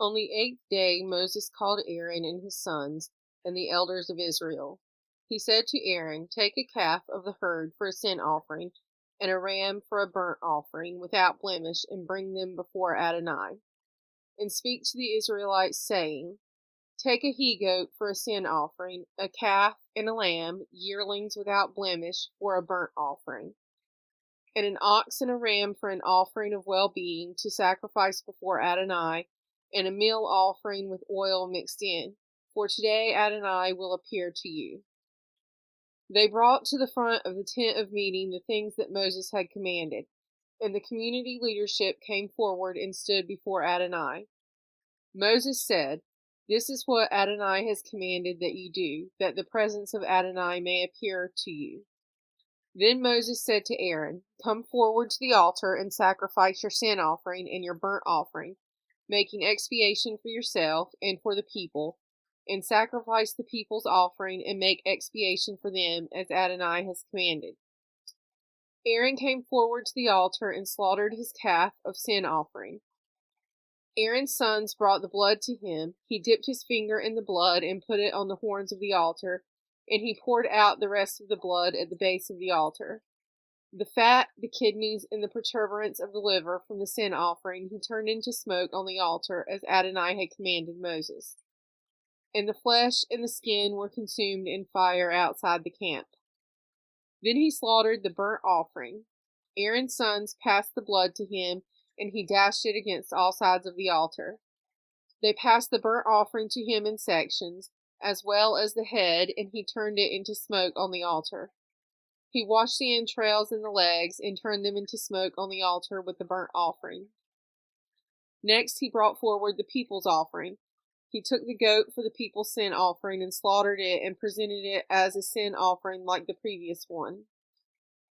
On the 8th day Moses called Aaron and his sons and the elders of Israel. He said to Aaron, "Take a calf of the herd for a sin offering, and a ram for a burnt offering, without blemish, and bring them before Adonai. And speak to the Israelites, saying, Take a he-goat for a sin offering, a calf and a lamb, yearlings without blemish, for a burnt offering, and an ox and a ram for an offering of well-being to sacrifice before Adonai, and a meal offering with oil mixed in. For today Adonai will appear to you." They brought to the front of the tent of meeting the things that Moses had commanded, and the community leadership came forward and stood before Adonai. Moses said, "This is what Adonai has commanded that you do, that the presence of Adonai may appear to you." Then Moses said to Aaron, "Come forward to the altar and sacrifice your sin offering and your burnt offering, making expiation for yourself and for the people, and sacrifice the people's offering and make expiation for them as Adonai has commanded." Aaron came forward to the altar and slaughtered his calf of sin offering. Aaron's sons brought the blood to him. He dipped his finger in the blood and put it on the horns of the altar, and he poured out the rest of the blood at the base of the altar. The fat, the kidneys, and the protuberance of the liver from the sin offering he turned into smoke on the altar, as Adonai had commanded Moses. And the flesh and the skin were consumed in fire outside the camp. Then he slaughtered the burnt offering. Aaron's sons passed the blood to him, and he dashed it against all sides of the altar. They passed the burnt offering to him in sections, as well as the head, and he turned it into smoke on the altar. He washed the entrails and the legs, and turned them into smoke on the altar with the burnt offering. Next he brought forward the people's offering. He took the goat for the people's sin offering and slaughtered it and presented it as a sin offering like the previous one.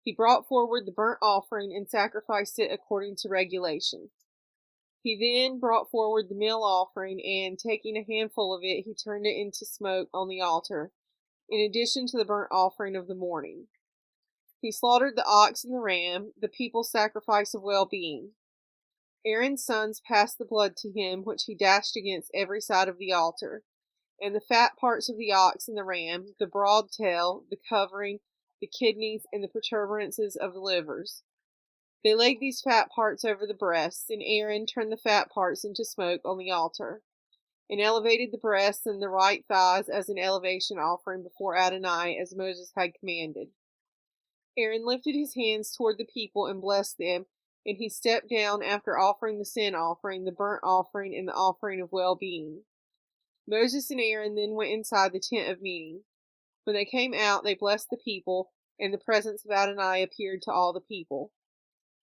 He brought forward the burnt offering and sacrificed it according to regulation. He then brought forward the meal offering, and taking a handful of it, he turned it into smoke on the altar, in addition to the burnt offering of the morning. He slaughtered the ox and the ram, the people's sacrifice of well-being. Aaron's sons passed the blood to him, which he dashed against every side of the altar, and the fat parts of the ox and the ram, the broad tail, the covering, the kidneys, and the protuberances of the livers. They laid these fat parts over the breasts, and Aaron turned the fat parts into smoke on the altar, and elevated the breasts and the right thighs as an elevation offering before Adonai, as Moses had commanded. Aaron lifted his hands toward the people and blessed them, and he stepped down after offering the sin offering, the burnt offering, and the offering of well-being. Moses and Aaron then went inside the tent of meeting. When they came out, they blessed the people, and the presence of Adonai appeared to all the people.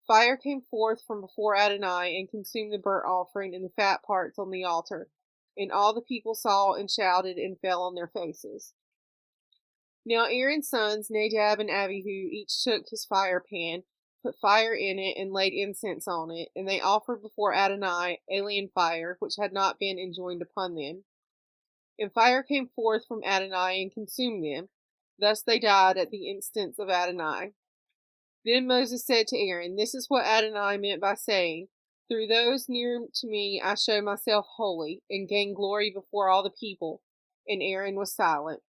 Fire came forth from before Adonai and consumed the burnt offering and the fat parts on the altar, and all the people saw and shouted and fell on their faces. Now Aaron's sons, Nadab and Abihu, each took his fire pan, put fire in it, and laid incense on it, and they offered before Adonai alien fire, which had not been enjoined upon them. And fire came forth from Adonai and consumed them. Thus they died at the instance of Adonai. Then Moses said to Aaron, "This is what Adonai meant by saying, 'Through those near to me I show myself holy, and gain glory before all the people.'" And Aaron was silent.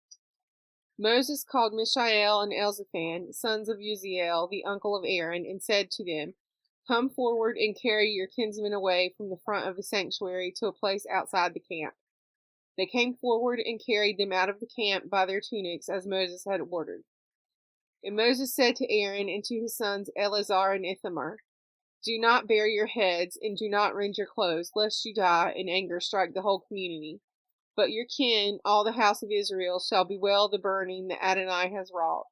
Moses called Mishael and Elzaphan, sons of Uzziel, the uncle of Aaron, and said to them, "Come forward and carry your kinsmen away from the front of the sanctuary to a place outside the camp." They came forward and carried them out of the camp by their tunics, as Moses had ordered. And Moses said to Aaron and to his sons Eleazar and Ithamar, "Do not bare your heads, and do not rend your clothes, lest you die, and anger strike the whole community. But your kin, all the house of Israel, shall bewail the burning that Adonai has wrought.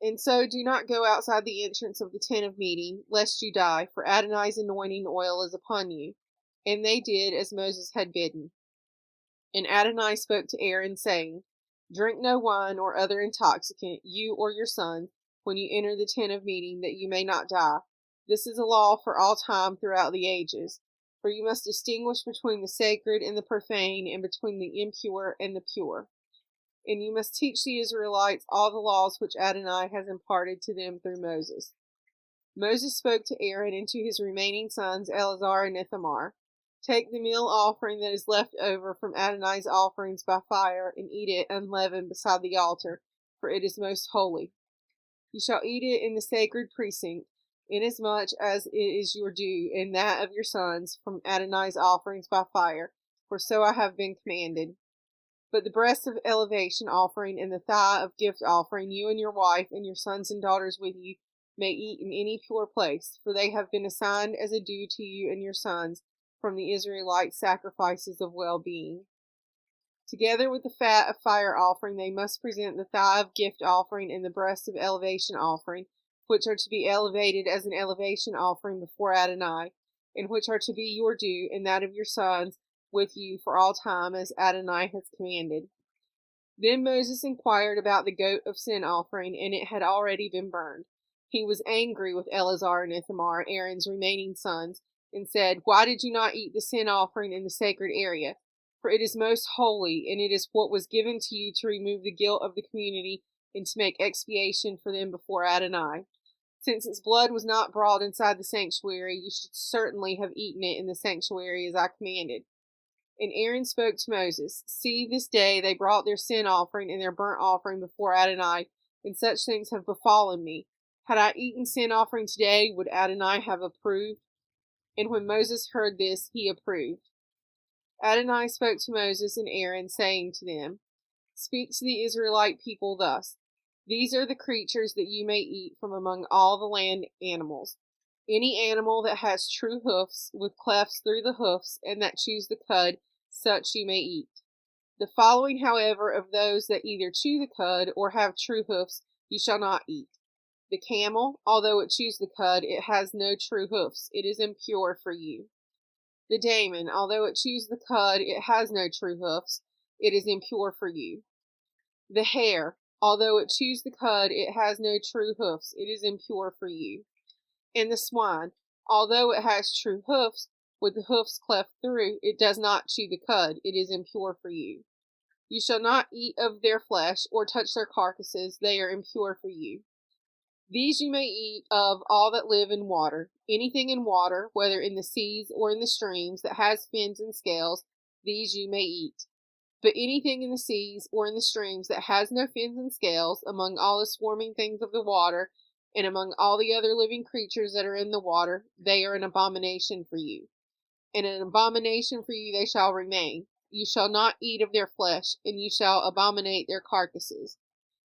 And so do not go outside the entrance of the tent of meeting, lest you die, for Adonai's anointing oil is upon you." And they did as Moses had bidden. And Adonai spoke to Aaron, saying, "Drink no wine or other intoxicant, you or your sons, when you enter the tent of meeting, that you may not die. This is a law for all time throughout the ages. For you must distinguish between the sacred and the profane, and between the impure and the pure. And you must teach the Israelites all the laws which Adonai has imparted to them through Moses." Moses spoke to Aaron and to his remaining sons Eleazar and Ithamar. Take the meal offering that is left over from Adonai's offerings by fire, and eat it unleavened beside the altar, for it is most holy. You shall eat it in the sacred precinct, inasmuch as it is your due, and that of your sons, from Adonai's offerings by fire, for so I have been commanded. But the breast of elevation offering and the thigh of gift offering, you and your wife and your sons and daughters with you may eat in any pure place, for they have been assigned as a due to you and your sons from the Israelite sacrifices of well-being. Together with the fat of fire offering, they must present the thigh of gift offering and the breast of elevation offering, which are to be elevated as an elevation offering before Adonai, and which are to be your due and that of your sons with you for all time, as Adonai has commanded. Then Moses inquired about the goat of sin offering, and it had already been burned. He was angry with Eleazar and Ithamar, Aaron's remaining sons, and said, Why did you not eat the sin offering in the sacred area? For it is most holy, and it is what was given to you to remove the guilt of the community and to make expiation for them before Adonai. Since its blood was not brought inside the sanctuary, you should certainly have eaten it in the sanctuary as I commanded. And Aaron spoke to Moses, See, this day they brought their sin offering and their burnt offering before Adonai, and such things have befallen me. Had I eaten sin offering today, would Adonai have approved? And when Moses heard this, he approved. Adonai spoke to Moses and Aaron, saying to them, Speak to the Israelite people thus, These are the creatures that you may eat from among all the land animals. Any animal that has true hoofs, with clefts through the hoofs, and that chews the cud, such you may eat. The following, however, of those that either chew the cud or have true hoofs, you shall not eat. The camel, although it chews the cud, it has no true hoofs. It is impure for you. The daemon, although it chews the cud, it has no true hoofs. It is impure for you. The hare, although it chews the cud, it has no true hoofs. It is impure for you. And the swine, although it has true hoofs, with the hoofs cleft through, it does not chew the cud. It is impure for you. You shall not eat of their flesh, or touch their carcasses. They are impure for you. These you may eat of all that live in water. Anything in water, whether in the seas or in the streams, that has fins and scales, these you may eat. But anything in the seas or in the streams that has no fins and scales, among all the swarming things of the water, and among all the other living creatures that are in the water, they are an abomination for you. And an abomination for you they shall remain. You shall not eat of their flesh, and you shall abominate their carcasses.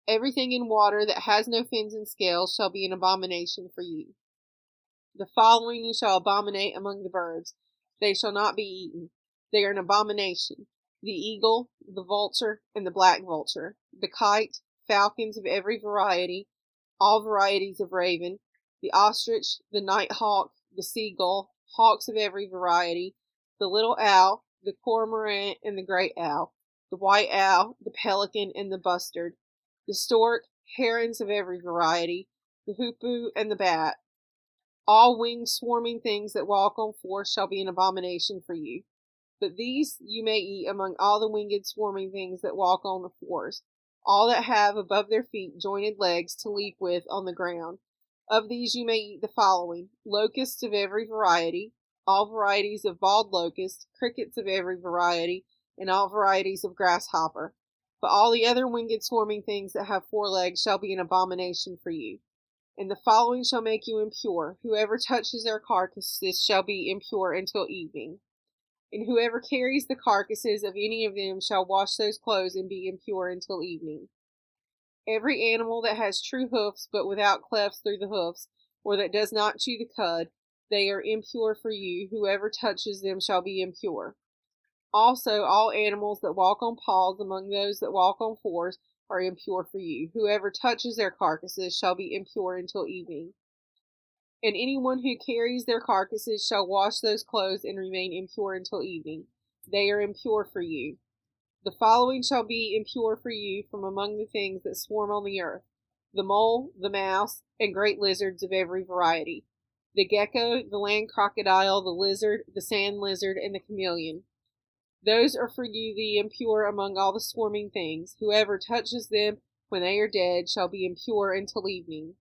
Everything in water that has no fins and scales shall be an abomination for you. The following you shall abominate among the birds. They shall not be eaten. They are an abomination. The eagle, the vulture, and the black vulture, the kite, falcons of every variety, all varieties of raven, the ostrich, the nighthawk, the seagull, hawks of every variety, the little owl, the cormorant, and the great owl, the white owl, the pelican, and the bustard, the stork, herons of every variety, the hoopoe, and the bat. All winged swarming things that walk on four shall be an abomination for you. But these you may eat among all the winged swarming things that walk on the fours, all that have above their feet jointed legs to leap with on the ground. Of these you may eat the following: locusts of every variety, all varieties of bald locust, crickets of every variety, and all varieties of grasshopper. But all the other winged swarming things that have 4 legs shall be an abomination for you. And the following shall make you impure: whoever touches their carcasses shall be impure until evening. And whoever carries the carcasses of any of them shall wash those clothes and be impure until evening. Every animal that has true hoofs, but without clefts through the hoofs, or that does not chew the cud, they are impure for you. Whoever touches them shall be impure. Also, all animals that walk on paws among those that walk on 4s are impure for you. Whoever touches their carcasses shall be impure until evening. And anyone who carries their carcasses shall wash those clothes and remain impure until evening. They are impure for you. The following shall be impure for you from among the things that swarm on the earth: the mole, the mouse, and great lizards of every variety, the gecko, the land crocodile, the lizard, the sand lizard, and the chameleon. Those are for you the impure among all the swarming things. Whoever touches them when they are dead shall be impure until evening.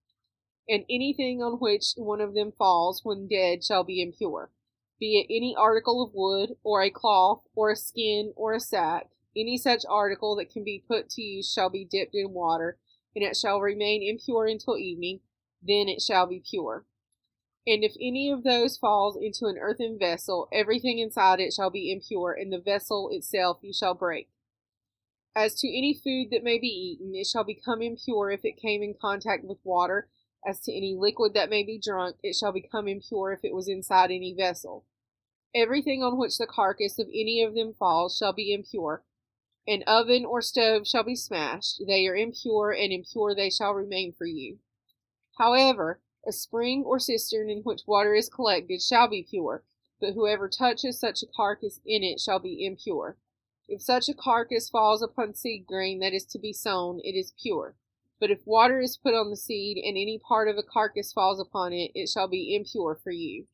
And anything on which one of them falls when dead shall be impure. be it any article of wood, or a cloth, or a skin, or a sack. Any such article that can be put to use shall be dipped in water, and it shall remain impure until evening, then it shall be pure. And if any of those falls into an earthen vessel, everything inside it shall be impure, and the vessel itself you shall break. As to any food that may be eaten, it shall become impure if it came in contact with water. As to any liquid that may be drunk, it shall become impure if it was inside any vessel. Everything on which the carcass of any of them falls shall be impure. An oven or stove shall be smashed. They are impure, and impure they shall remain for you. However, a spring or cistern in which water is collected shall be pure, but whoever touches such a carcass in it shall be impure. If such a carcass falls upon seed grain that is to be sown, it is pure. But if water is put on the seed, and any part of a carcass falls upon it, it shall be impure for you.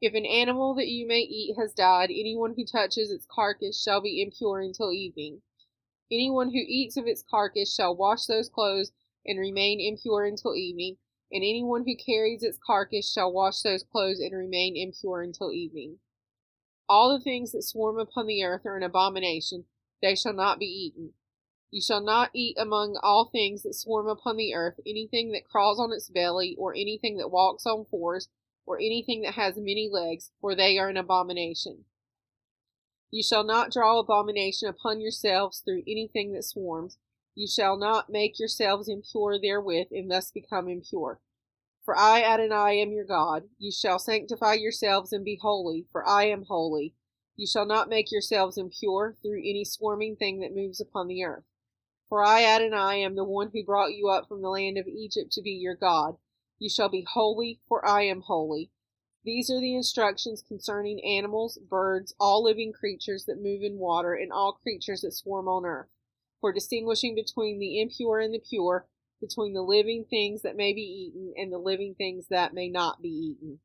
If an animal that you may eat has died, anyone who touches its carcass shall be impure until evening. Anyone who eats of its carcass shall wash those clothes and remain impure until evening, and anyone who carries its carcass shall wash those clothes and remain impure until evening. All the things that swarm upon the earth are an abomination, they shall not be eaten. You shall not eat among all things that swarm upon the earth anything that crawls on its belly, or anything that walks on fours, or anything that has many legs, for they are an abomination. You shall not draw abomination upon yourselves through anything that swarms. You shall not make yourselves impure therewith, and thus become impure. For I, Adonai, am your God. You shall sanctify yourselves and be holy, for I am holy. You shall not make yourselves impure through any swarming thing that moves upon the earth. For I, Adonai, am the one who brought you up from the land of Egypt to be your God. You shall be holy, for I am holy. These are the instructions concerning animals, birds, all living creatures that move in water, and all creatures that swarm on earth, for distinguishing between the impure and the pure, between the living things that may be eaten and the living things that may not be eaten.